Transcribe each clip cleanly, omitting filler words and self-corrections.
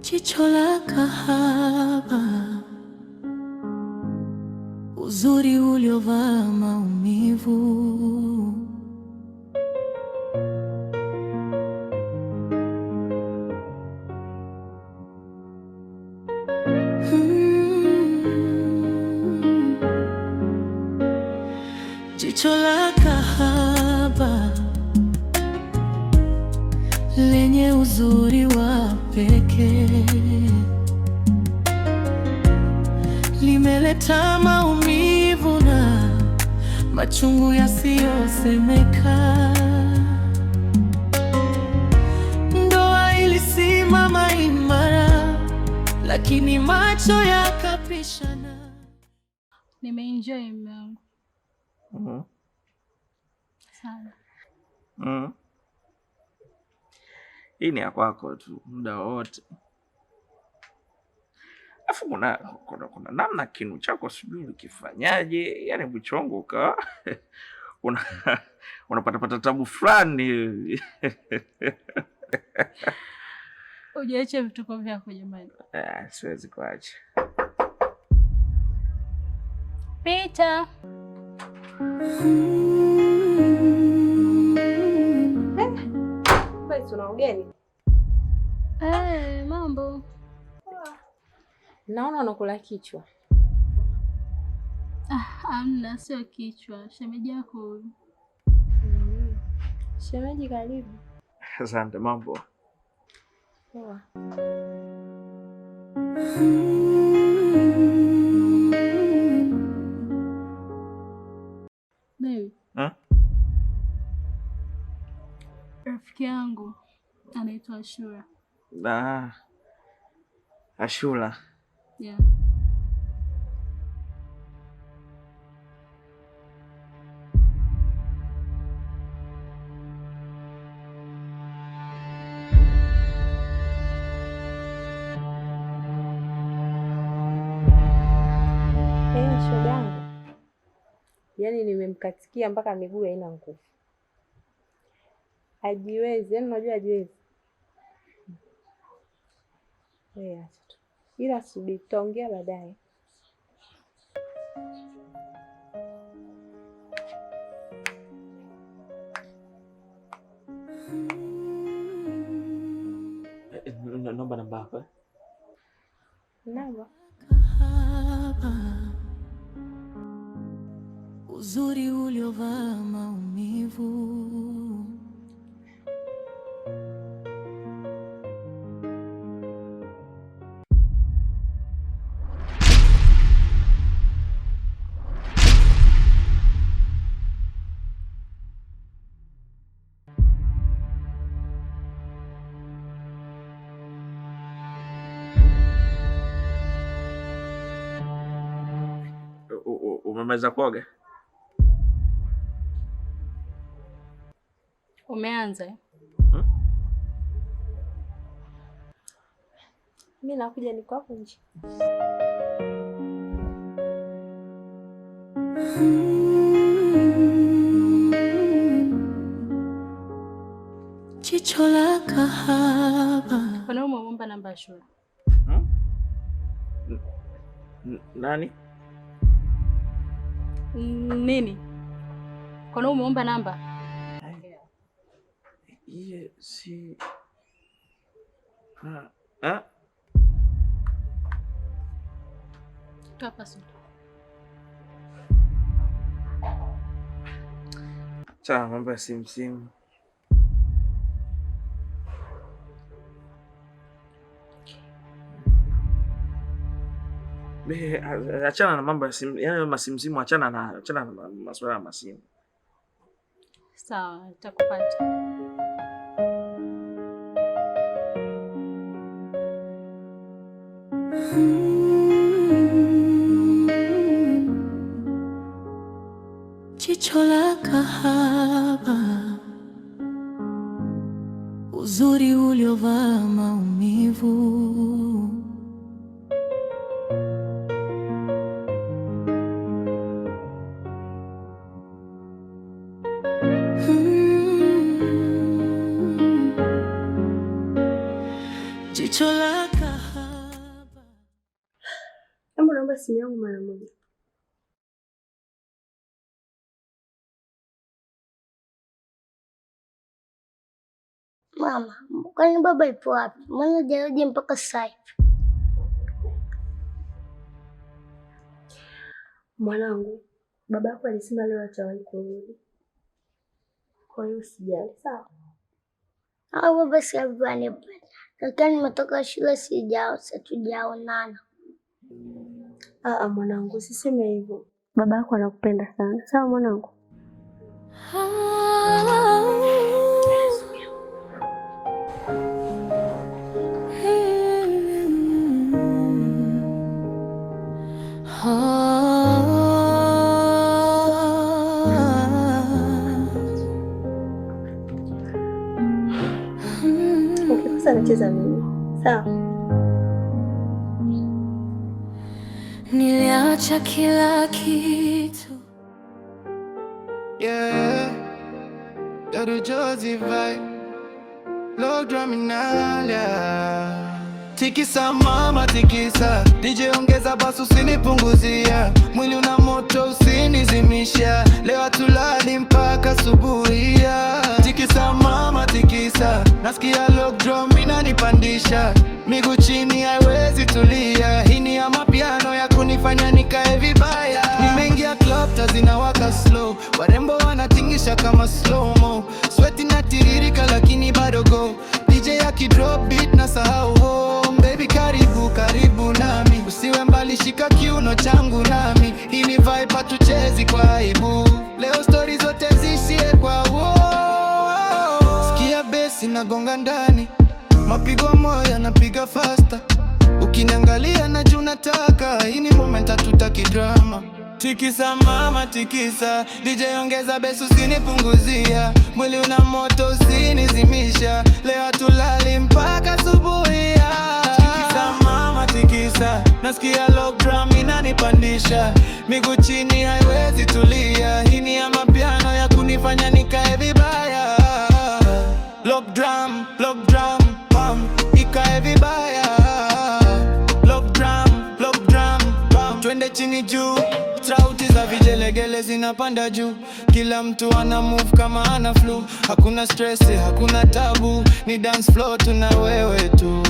jicho la kahaba, uzuri uliovaa maumivu. Jicho la kahaba lenye uzuri wa pekee limeleta maumivu na machungu yasiyosemeka. Ndoa ilisimama imara, lakini macho yakapishana. Nimeenjoy mume wangu. Sana. Hii ni ya kwako tu muda wote. Afu kuna namna kinu chako sijui ukifanyaje, yani mchongo ukawa unapata tabu fulani. Ujaache vituko vyako jamani. Siwezi kuacha. Pita. Basi una ugeni? Mambo. Naona unakula kichwa. Amna, sio kichwa. Shemeji yako huyu. Shemeji karibu. Asante. Mambo. Poa. Baby. Rafiki yangu anaitwa Ashura. Ashura. Yeah. Shoga yangu. Yaani nimemkatikia mpaka miguu haina nguvu. Hajiwezi, yaani unajua hajiwezi. Acha tu. Ila subiri tutaongea baadaye. Naomba namba yako. Namba. Uzuri uliovaa maumivu. Umemaliza kuoga? Umeanza? Mimi nakuja, niko hapo nje. Jicho la kahaba. Kwa nini umeomba namba Ashura? Nani? Nini? Kwa nini umeomba namba? Iye si Toa suti. Mambo ya simu. Achana na mambo ya simu, yaani masimu, achana na masuala ya masimu. Sawa, nitakupata. Jicho la kahaba, uzuri uliovaa maumivu. Jicho la la kahaba. Hebu naomba simu yangu mara moja. Mama, kwani baba ipo wapi? Mbona hajarudi mpaka sasa hivi? Mwanangu, baba yako alisema leo atawahi kurudi. Kwa hiyo usijali, sawa? Au baba si anipenda. Lakini nimetoka shule hatujaonana. Mwanangu, usiseme hivyo. Baba yako anakupenda sana. Sawa mwanangu? Ukikosa nacheza mimi. Sawa? Niliacha kila kitu. Yeah, Dado Jozi vibe, low druminalia. Tikisa mama tikisa, DJ ongeza basu usinipunguzia. Mwili una moto usinizimisha, leo hatulali mpaka subuhia. Tikisa mama tikisa, nasikia low drum inanipandisha. Miguu chini haiwezi tulia, hii ni ya mapiano ya kunifanya nikae vibaya. Nimeingia club zinawaka slow, warembo wanatingisha kama slow-mo. Sweat inatiririka lakini bado go, DJ akidrop beat na sahau home. Baby karibu karibu nami, usiwe mbali shika kiuno changu nami. Hii ni vibe hatuchezi kwa aibu, leo story zote zishie kwa sikia bass inagonga ndani, mapigo moyo yanapiga faster. Ukiniangalia najua unataka, hii ni moment hatutaki drama. Tikisa mama tikisa, DJ ongeza bass usinipunguzia. Mwili una moto usinizimisha, leo hatulali mpaka subuhia. Tikisa mama tikisa, nasikia low drum inanipandisha. Miguu chini haiwezi tulia, hii ni ya mapiano ya kunifanya nikae vibaya. Lock drum, bam, ikae vibaya. Lock drum, bam, twende chini juu. Sauti za vigelegele zinapanda juu, kila mtu ana move kama ana flu. Hakuna stress, hakuna tabu, ni dance floor tuna wewe tu.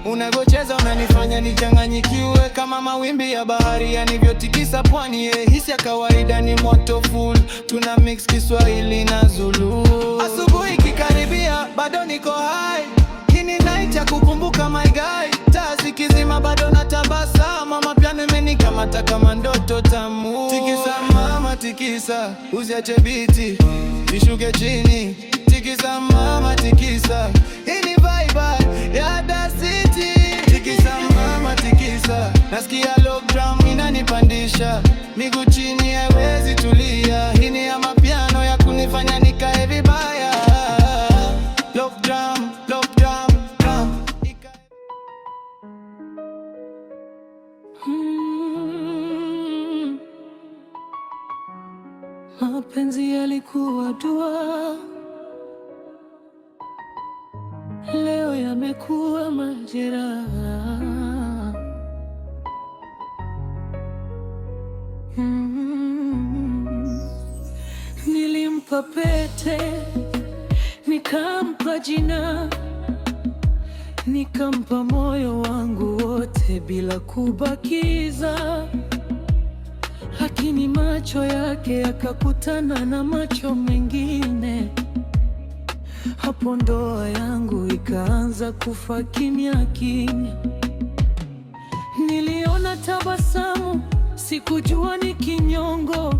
Unagocheza unanifanya nichanganyikiwe, kama mawimbi ya bahari yanivyotikisa pwani. Hisi ya kawaida ni moto full, tuna mix Kiswahili na Zulu. Asubuhi kikaribia bado niko high, hii ni night ya kukumbuka my guy. Taa zikizima bado natabasamu, mapiano imenikamata kama ndoto tamu. Tikisa mama tikisa, usiache biti ishuke chini. Tikisa mama tikisa, hii ni vibe ya Da City. Tikisa mama tikisa, nasikia low drum inanipandisha. Miguu chini haiwezi tulia, hii ni ya mapiano ya kunifanya nikae vibaya. Low drum, Mapenzi yalikuwa dua, leo yamekuwa majeraha. Nilimpa pete, nikampa jina, nikampa moyo wangu wote bila kubakiza. Lakini macho yake yakakutana na macho mengine, hapo ndoa yangu ikaanza kufa kimya kimya. Niliona tabasamu, sikujua ni kinyongo.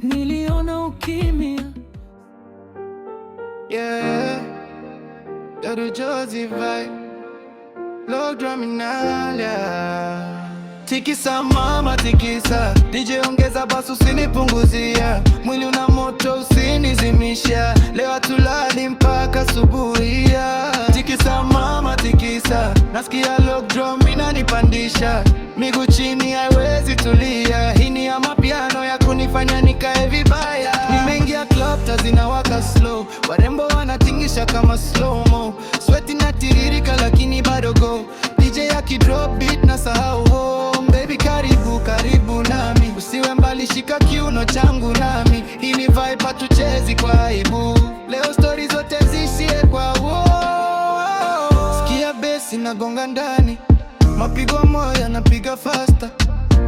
Niliona ukimya. Yeah, Dado Jozi vibe, low druminalia. Tikisa mama tikisa, DJ ongeza basu usinipunguzia. Mwili una moto usinizimisha, leo hatulali mpaka subuhia. Tikisa mama tikisa, nasikia low drum inanipandisha. Miguu chini haiwezi tulia, hii ni ya mapiano ya kunifanya nikae vibaya. Nimeingia club zinawaka slow, warembo wanatingisha kama slow-mo. Sweat inatiririka lakini sinagonga ndani, mapigo moyo yanapiga faster.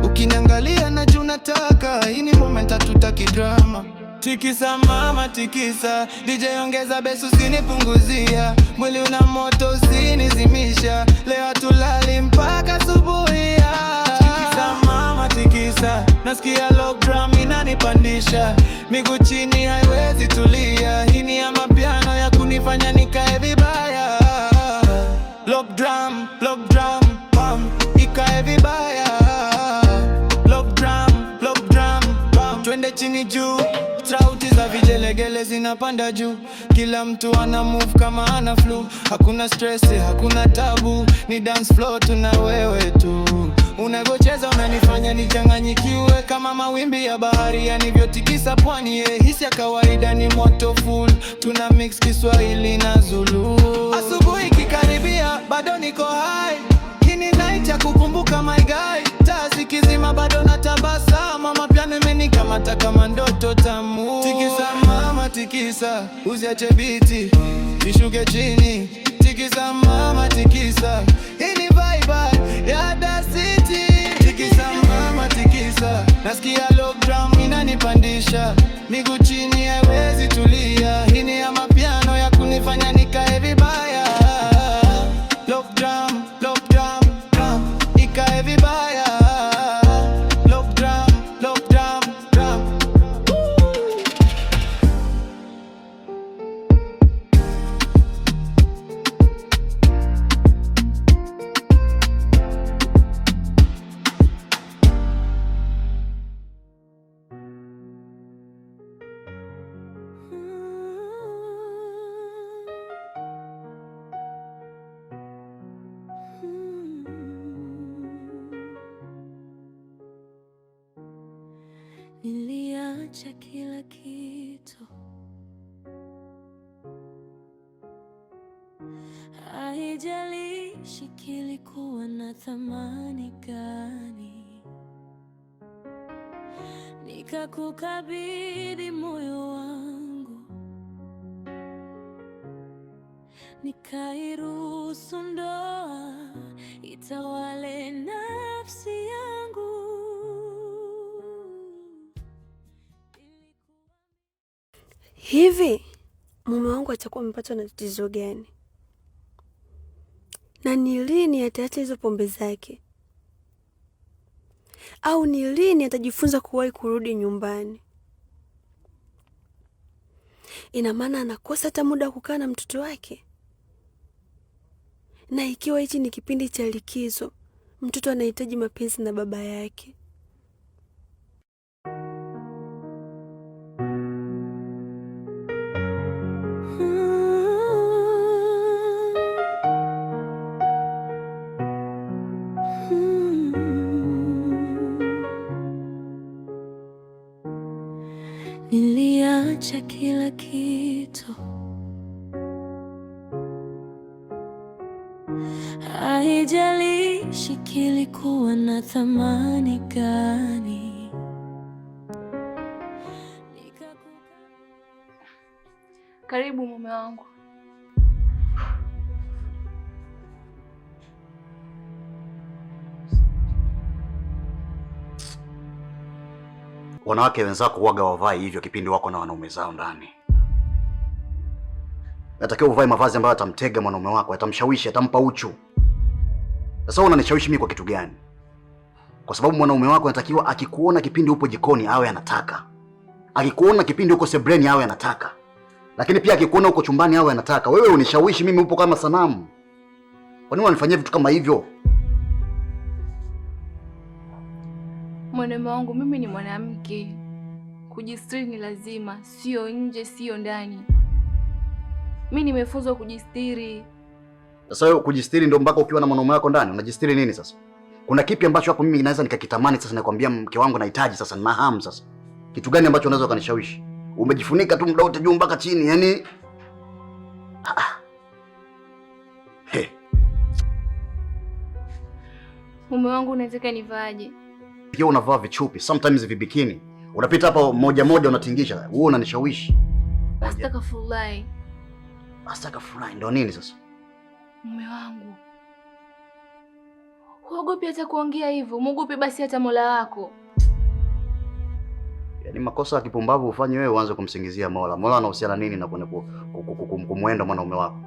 Ukiniangalia na juu nataka, hii ni moment hatutaki drama. Tikisa mama tikisa, DJ ongeza bass usinipunguzia. Mwili una moto usinizimisha, leo tulali mpaka asubuhi. Tikisa mama tikisa, nasikia lock drum inanipandisha. Miguu chini haiwezi tulia, hii ni ya mapiano ya kunifanya nikae vibaya. Lock drum, pam, ikae vibaya. Lock drum, pam, twende chini juu. Sauti za vigelegele zinapanda juu, kila mtu ana move kama ana flu. Hakuna stress, hakuna tabu, ni dance floor tuna wewe tu. Unavyocheza unanifanya nichanganyikiwe kama mawimbi ya bahari yanivyotikisa pwani. Hisi ya kawaida ni moto full, tuna mix Kiswahili na Zulu. Asubuhi kikaribia bado niko high, hii ni night ya kukumbuka my guy. Taa zikizima bado natabasamu, mapiano imenikamata kama ndoto tamu. Tikisa mama tikisa, usiache biti ishuke chini. Tikisa mama tikisa, hii ni vibe ya Da City. Tikisa mama tikisa, nasikia lock drum inanipandisha. Miguu chini haiwezi tulia, hii ni ya mapiano ya kunifanya nikae vibaya. Lock drum, ikae vibaya. Lock drum. Niliacha kila kitu, haijalishi kilikuwa na thamani gani. Nikakukabidhi moyo wangu, nikairuhusu ndoa itawale nafsi yangu. Hivi mume wangu atakuwa amepatwa na tatizo gani? Na ni lini ataacha hizo pombe zake? Au ni lini atajifunza kuwahi kurudi nyumbani? Ina maana anakosa hata muda wa kukaa na mtoto wake? Na ikiwa hichi ni kipindi cha likizo, mtoto anahitaji mapenzi na baba yake. Niliacha kila kitu, haijalishi kilikuwa na thamani gani. Karibu mume wangu. Wanawake wenzako huaga wavae hivyo kipindi wako na wanaume zao ndani. Natakiwa uvae mavazi ambayo atamtega mwanaume wako, atamshawishi, atampa uchu. Sasa unanishawishi mimi kwa kitu gani? Kwa sababu mwanaume wako anatakiwa akikuona kipindi upo jikoni awe anataka. Akikuona kipindi uko sebreni awe anataka. Lakini pia akikuona uko chumbani awe anataka. Wewe unishawishi mimi upo kama sanamu. Kwa nini unanifanyia vitu kama hivyo? Mwanaume wangu, mimi ni mwanamke. Kujistiri ni lazima, sio nje, sio ndani. Mimi nimefunzwa kujistiri. Sasa wewe kujistiri ndio mpaka ukiwa na mwanaume wako ndani? Unajistiri nini sasa? Kuna kipi ambacho hapo mimi naweza nikakitamani sasa nakwambia mke wangu nahitaji sasa nina hamu sasa? Kitu gani ambacho unaweza ukanishawishi? Umejifunika tu muda wote juu mpaka chini, yani He. Mume wangu unataka nivaaje? Pia unavaa vichupi, sometimes vibikini. Unapita hapa moja moja unatingisha. Wewe unanishawishi. Astaghfirullah. Astaghfirullah ndio nini sasa? Mume wangu, Huogopi hata kuongea hivyo? Muogope basi hata Mola wako. Yaani makosa ya kipumbavu ufanye wewe uanze kumsingizia Mola. Mola anahusiana nini na kumwenda mwanaume wako?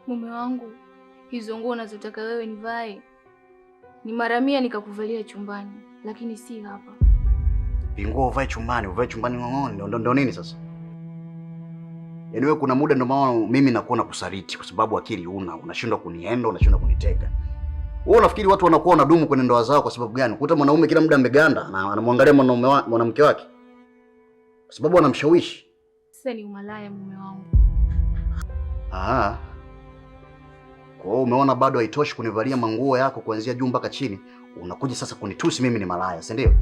Mume wangu, hizo nguo unazotaka wewe nivae ni mara 100 nikakuvalia chumbani, lakini si hapa. Nguo uvae chumbani ng'ong'oni ndio nini sasa? Yaani wewe kuna muda ndio maana mimi nakuona kusaliti kwa sababu akili unashindwa kunienda, unashindwa kunitega. Wewe unafikiri watu wanakuwa wanadumu kwenye ndoa zao kwa sababu gani? Kuta mwanaume kila muda ameganda na anamwangalia mwanamke wake kwa sababu anamshawishi. Sasa ni umalaya mume wangu. Kwa hiyo umeona bado haitoshi kunivalia manguo yako kuanzia juu mpaka chini, unakuja sasa kunitusi mimi ni malaya, si ndio?